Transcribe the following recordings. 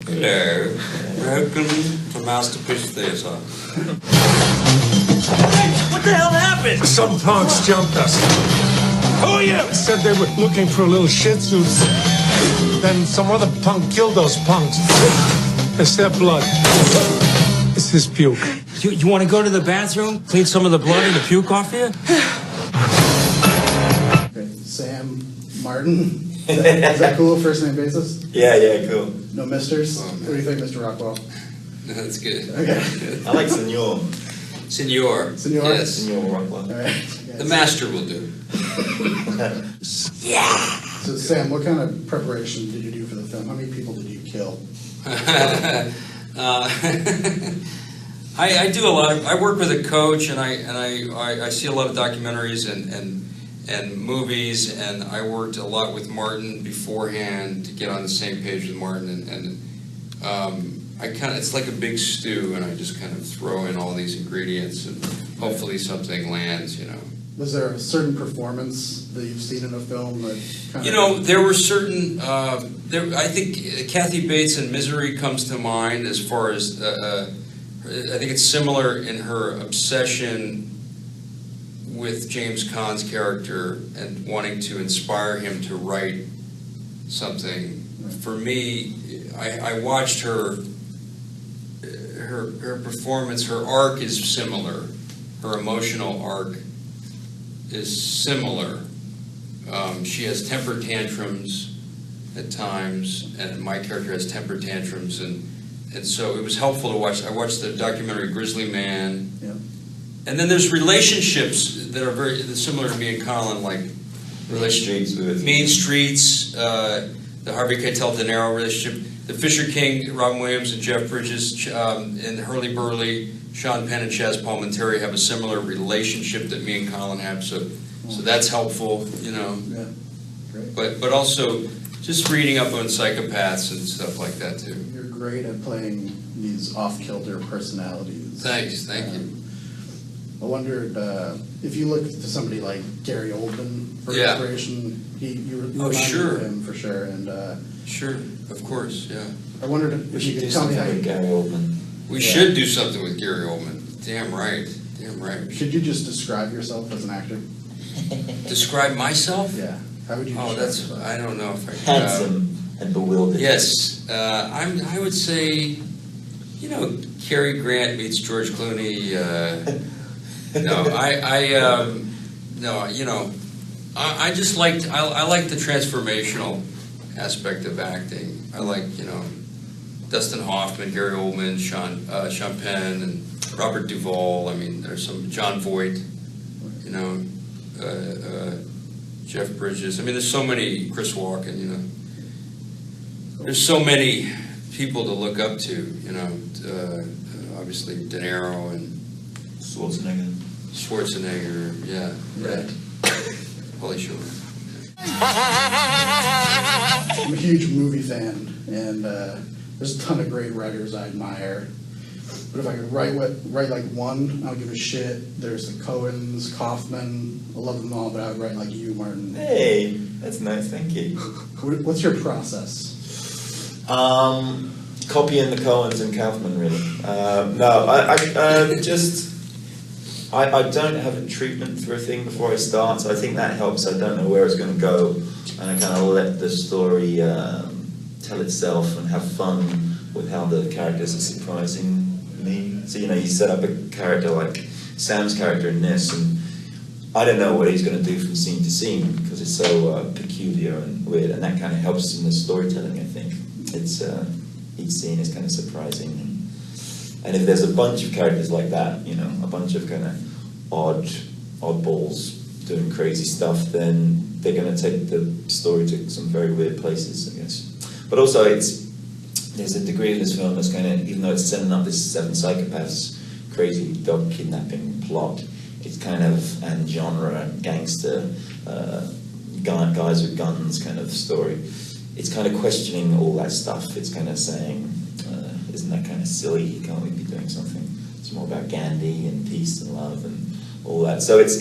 Hello. Welcome to Masterpiece Theatre. What the hell happened? Some punks jumped us. Who are you? Said they were looking for little shih tzus. Then some other punk killed those punks. It's their blood. It's his puke. You want to go to the bathroom, clean some of the blood and the puke off you? Okay, Sam Martin. Is that cool? First name basis? Yeah, cool. No misters? What do you think, Mr. Rockwell? No, that's good. Okay. I like Senor. Senor. Senor? Yes. Senor Rockwell. All right. The master will do. So, Sam, what kind of preparation did you do for the film? How many people did you kill? I do a lot of. I work with a coach, and I see a lot of documentaries and movies, and I worked a lot with Martin beforehand to get on the same page with Martin, and I kind of, it's like a big stew, and I just kind of throw in all these ingredients, and hopefully something lands, you know. Was there a certain performance that you've seen in a film that kind You know, there were certain, I think Kathy Bates in Misery comes to mind as far as, I think it's similar in her obsession with James Caan's character and wanting to inspire him to write something. For me, I watched her performance, her arc is similar, her emotional arc is similar. She has temper tantrums at times, and my character has temper tantrums, and so it was helpful to watch. I watched the documentary Grizzly Man, Yeah. and then there's relationships that are very similar to me and Colin, like Mean Streets with Mean Streets, the Harvey Keitel De Niro relationship, the Fisher King, Robin Williams and Jeff Bridges, and Hurley Burley, Sean Penn and Chaz Palminteri have a similar relationship that me and Colin have, so that's helpful, you know. Yeah, great. But also just reading up on psychopaths and stuff like that too. You're great at playing these off-kilter personalities. Thanks, thank you. I wondered if you look to somebody like Gary Oldman for Yeah. inspiration. You remind me sure. of him for sure. And Sure, of course, yeah. I wondered We if should you do could tell me something how with Gary Oldman. We Yeah. should do something with Gary Oldman. Damn right, damn right. Should you just describe yourself as an actor? Describe myself? Yeah. How would you? Oh, describe that's, yourself? I don't know if I could. Handsome and bewildered. Yes, I would say, you know, Cary Grant meets George Clooney. No, you know, I just liked, I like the transformational aspect of acting. I like, you know, Dustin Hoffman, Gary Oldman, Sean Penn, and Robert Duvall. I mean, there's some, John Voight, you know, Jeff Bridges. I mean, there's so many, Chris Walken, you know. There's so many people to look up to, you know, obviously De Niro and Schwarzenegger, yeah. Right. Holy shit. I'm a huge movie fan, and there's a ton of great writers I admire. But if I could write like one, I don't give a shit. There's the Coens, Kaufman. I love them all, but I would write like you, Martin. Hey, that's nice, thank you. What's your process? Copying the Coens and Kaufman, really. No, I don't have a treatment for a thing before I start, so I think that helps. I don't know where it's going to go, and I kind of let the story tell itself and have fun with how the characters are surprising me. So, you know, you set up a character like Sam's character in this, and I don't know what he's going to do from scene to scene because it's so peculiar and weird, and that kind of helps in the storytelling, I think. It's each scene is kind of surprising. And if there's a bunch of characters like that, you know, a bunch of kind of oddballs doing crazy stuff, then they're going to take the story to some very weird places, I guess. But also, there's a degree of this film that's kind of, even though it's setting up this 7 psychopaths, crazy dog kidnapping plot, it's kind of an genre, gangster, guys with guns kind of story. It's kind of questioning all that stuff. It's kind of saying, isn't that kind of silly? Can't we be doing something? It's more about Gandhi and peace and love and all that. So it's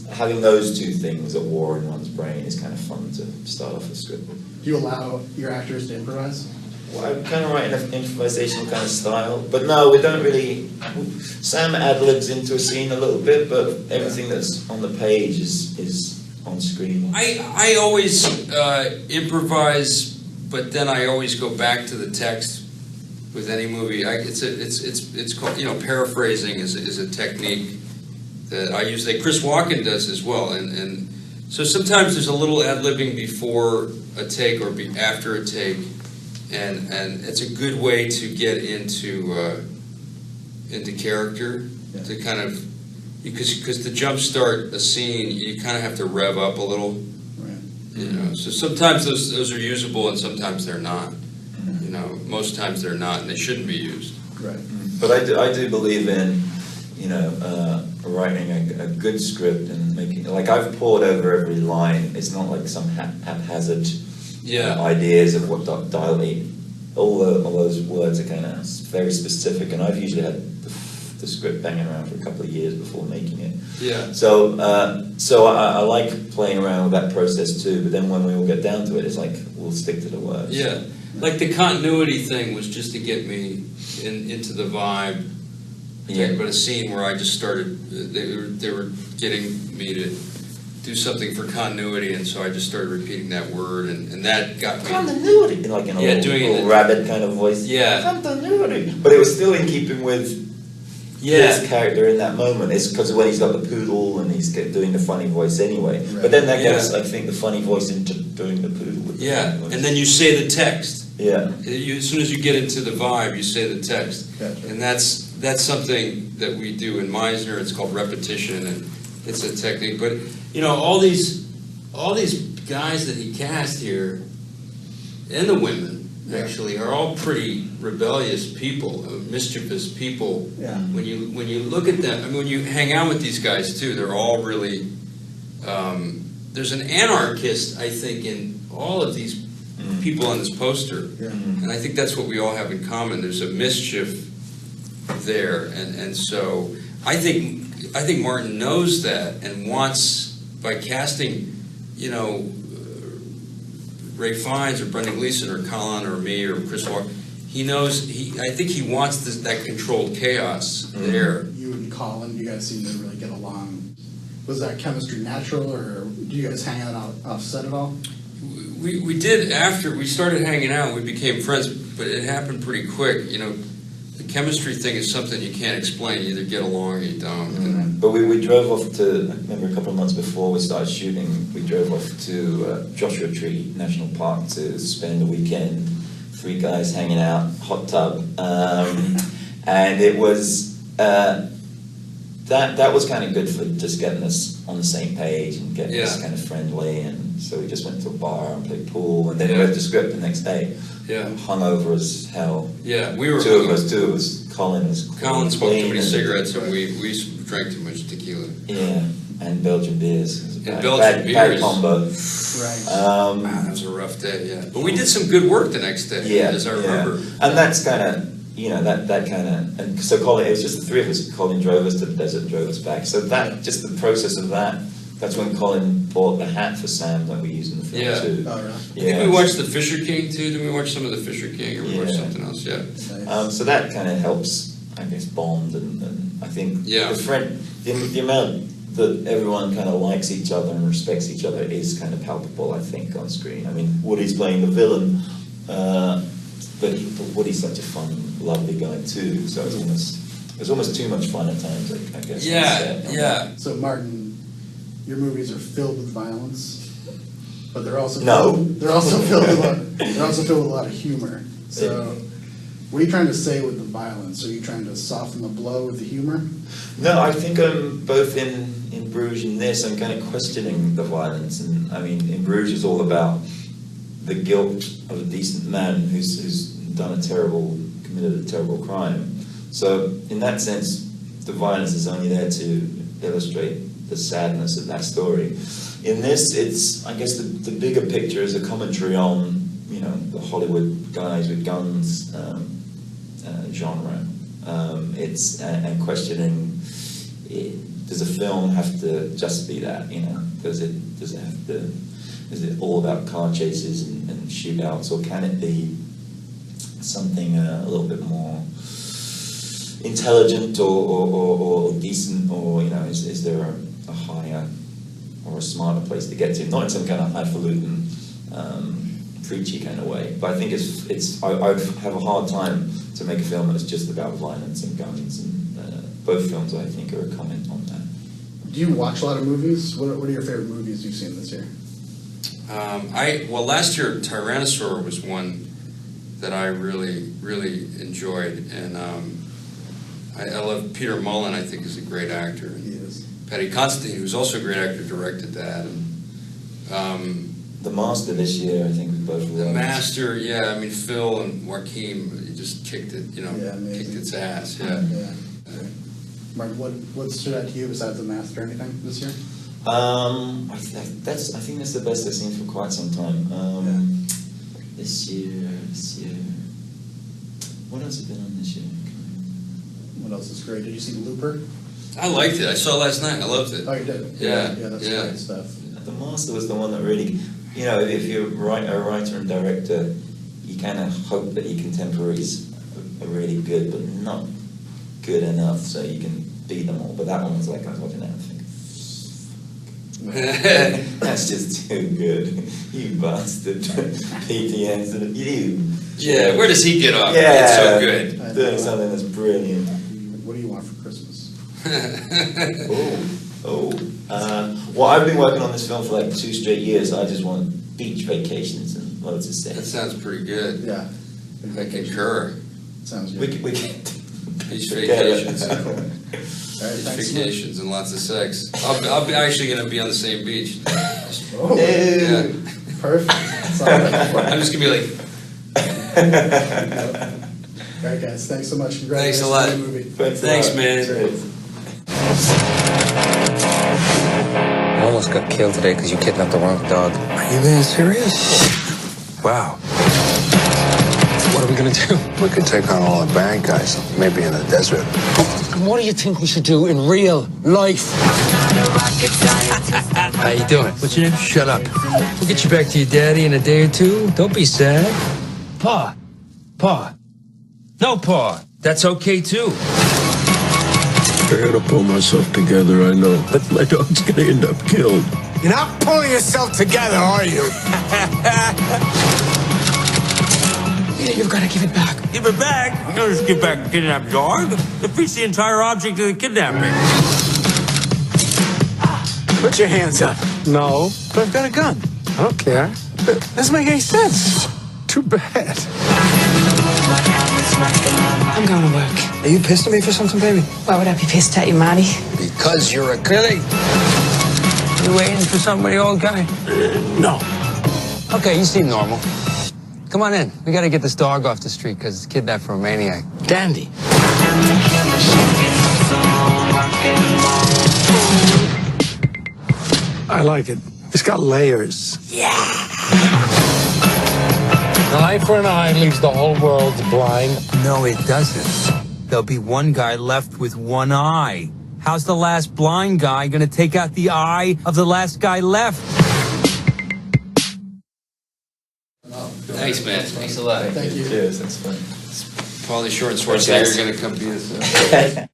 having those two things at war in one's brain is kind of fun to start off a script with. Do you allow your actors to improvise? I kind of write in an improvisational kind of style, but no, we don't really. Sam ad-libs into a scene a little bit, but everything that's on the page is on screen. I always improvise, but then I always go back to the text with any movie. It's called, paraphrasing is a technique that I use, that Chris Walken does as well, and so sometimes there's a little ad-libbing before a take or after a take, and it's a good way to get into character, to kind of, because to jumpstart a scene, you kind of have to rev up a little, right. So sometimes those are usable and sometimes they're not. Most times they're not, and they shouldn't be used. Right. But I do believe in, writing a good script and making, like, I've poured over every line. It's not like some haphazard ideas of what dialogue. All those words are kind of very specific, and I've usually had the script banging around for a couple of years before making it. Yeah. So I like playing around with that process too. But then when we all get down to it, it's like we'll stick to the words. Yeah. Like the continuity thing was just to get me into the vibe. Yeah. But a scene where I just started, they were getting me to do something for continuity, and so I just started repeating that word, and that got me. Continuity, like in a little rabbit kind of voice. Yeah. Continuity. But it was still in keeping with his character in that moment. It's because when he's got the poodle and he's doing the funny voice anyway. Right. But then that gets, I think, the funny voice into doing the poodle. With the funny voice. And then you say the text. Yeah. As soon as you get into the vibe, you say the text. Gotcha. And that's something that we do in Meisner. It's called repetition, and it's a technique. But all these guys that he cast here, and the women actually, are all pretty rebellious people, mischievous people. Yeah. When you look at them, I mean, when you hang out with these guys too, they're all really. There's an anarchist, I think, in all of these people on this poster, and I think that's what we all have in common. There's a mischief there, and so I think Martin knows that and wants, by casting, Ray Fiennes or Brendan Gleeson or Colin or me or Chris Walker, he knows. I think he wants that controlled chaos there. You and Colin, you guys seem to really get along. Was that chemistry natural, or do you guys hang out off set at all? We did after we started hanging out. We became friends, but it happened pretty quick. The chemistry thing is something you can't explain. You either get along or you don't. But we drove off to, I remember a couple of months before we started shooting, we drove off to Joshua Tree National Park to spend the weekend. 3 guys hanging out, hot tub, and it was that was kind of good for just getting us on the same page and getting us kind of friendly. And so we just went to a bar and played pool, and then we read the script the next day. Yeah. Hungover as hell. Yeah, we were two of us. Colin smoked too many cigarettes, and we drank too much tequila. Yeah, and Belgian beers. Bad combo. Right. Wow, that was a rough day. Yeah, but we did some good work the next day. As I remember. And that's kind of. That kind of, and so Colin, it was just the 3 of us. Colin drove us to the desert and drove us back. So that, just the process of that's when Colin bought the hat for Sam that we used in the film too. Oh, right. Yeah. I think we watched The Fisher King too. Did we watch some of The Fisher King, or we watched something else? Yeah. Nice. So that kind of helps, I guess, bond, and I think the amount that everyone kind of likes each other and respects each other is kind of palpable, I think, on screen. I mean, Woody's playing the villain, but Woody's such a fun, lovely guy too. So it's almost too much fun at times, I guess. Yeah. So Martin, your movies are filled with violence, but they're also filled with a lot of humor. So, what are you trying to say with the violence? Are you trying to soften the blow with the humor? No, I think I'm both in Bruges and this. I'm kind of questioning the violence, and I mean, in Bruges is all about the guilt of a decent man who's committed a terrible crime. So in that sense, the violence is only there to illustrate the sadness of that story. In this, it's, I guess, the bigger picture is a commentary on, the Hollywood guys with guns genre. It's and questioning, does a film have to just be that? Does it have to? Is it all about car chases and shootouts, or can it be something a little bit more intelligent or decent, or is there a higher or a smarter place to get to? Not in some kind of highfalutin, preachy kind of way, but I think I'd have a hard time to make a film that's just about violence and guns, and both films I think are a comment on that. Do you watch a lot of movies? What are your favorite movies you've seen this year? Last year Tyrannosaur was one that I really enjoyed, and I love Peter Mullen. I think is a great actor. He is. Patty Considine, who's also a great actor, directed that. And The Master this year, I think we both The loved. Master, yeah. I mean, Phil and Joaquin, just kicked it. Yeah, amazing. Kicked its ass. Yeah. Yeah. Great. Mark, what stood out to you besides The Master? Anything this year? I think that's the best I've seen for quite some time. This year. What else has been on this year? What else is great? Did you see Looper? I liked it. I saw it last night. I loved it. Oh, you did? Yeah, Yeah, that's yeah. great stuff. The Master was the one that really, if you're a writer and director, you kind of hope that your contemporaries are really good, but not good enough so you can beat them all. But that one was like, I was watching that and thinking, that's just too good. You bastard. PTS. You. Yeah, where does he get off? Yeah. It's so good. Doing something that's brilliant. What do you want for Christmas? Well, I've been working on this film for like 2 straight years. I just want beach vacations and loads of That sex. sounds pretty good. Yeah. I concur. Sounds We good. can Beach forget it. vacations. All right, Beach thanks so much. vacations and lots of sex. I'll be actually going to be on the same beach. Oh, Yeah. perfect. That's all right. I'm just going to be like, All right, guys. Thanks so much. Thanks a lot. Congratulations on the movie. Thanks, man. Cheers. I almost got killed today because you kidnapped the wrong dog. Are you being serious? Wow. What are we gonna do? We could take on all the bad guys, maybe in the desert. And what do you think we should do in real life? How you doing? What's your name? Shut up. We'll get you back to your daddy in a day or two. Don't be sad. Pa. No, Pa. That's okay, too. I gotta pull myself together, I know. But my dog's gonna end up killed. You're not pulling yourself together, are you? You've got to give it back. Give it back? You don't just give back a kidnapped dog. Defeats the entire object of the kidnapping. Put your hands up. No, but I've got a gun. I don't care. Doesn't make any sense. Too bad. I'm going to work. Are you pissed at me for something, baby? Why would I be pissed at you, Marty? Because you're a killing. You waiting for somebody, old guy? No. Okay, you seem normal. Come on in. We gotta get this dog off the street because it's kidnapped from a maniac. Dandy. I like it. It's got layers. An eye for an eye leaves the whole world blind. No, it doesn't. There'll be one guy left with one eye. How's the last blind guy gonna take out the eye of the last guy left? thanks, man. Thanks a lot. Thank you. Cheers, that's fun. Pauly Short and Schwarzenegger are going to come be us.